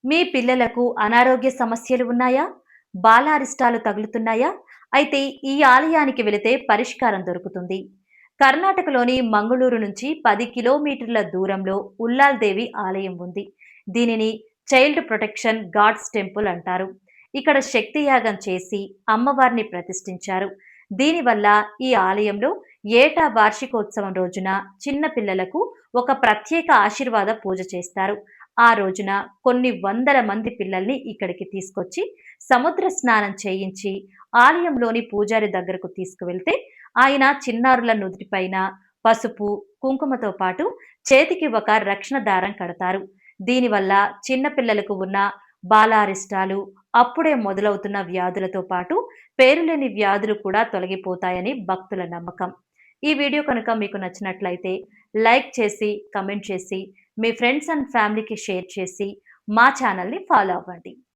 మీ పిల్లలకు అనారోగ్య సమస్యలు ఉన్నాయా? బాలారిష్టాలు తగులుతున్నాయా? అయితే ఈ ఆలయానికి వెళితే పరిష్కారం దొరుకుతుంది. కర్ణాటకలోని మంగుళూరు నుంచి 10 కిలోమీటర్ల దూరంలో ఉల్లాల్ దేవి ఆలయం ఉంది. దీనిని చైల్డ్ ప్రొటెక్షన్ గాడ్స్ టెంపుల్ అంటారు. ఇక్కడ శక్తి యాగం చేసి అమ్మవారిని ప్రతిష్ఠించారు. దీనివల్ల ఈ ఆలయంలో ఏటా వార్షికోత్సవం రోజున చిన్న పిల్లలకు ఒక ప్రత్యేక ఆశీర్వాద పూజ చేస్తారు. ఆ రోజున కొన్ని వందల మంది పిల్లల్ని ఇక్కడికి తీసుకొచ్చి సముద్ర స్నానం చేయించి ఆలయంలోని పూజారి దగ్గరకు తీసుకువెళ్తే ఆయన చిన్నారుల నుదిటిపైన పసుపు కుంకుమతో పాటు చేతికి ఒక రక్షణ దారం కడతారు. దీనివల్ల చిన్న పిల్లలకు ఉన్న బాలారిష్టాలు, అప్పుడే మొదలవుతున్న వ్యాధులతో పాటు పేరులేని వ్యాధులు కూడా తొలగిపోతాయని భక్తుల నమ్మకం. ఈ వీడియో కనుక మీకు నచ్చినట్లయితే లైక్ చేసి కమెంట్ చేసి మీ ఫ్రెండ్స్ అండ్ ఫ్యామిలీకి షేర్ చేసి మా ఛానల్ని ఫాలో అవ్వండి.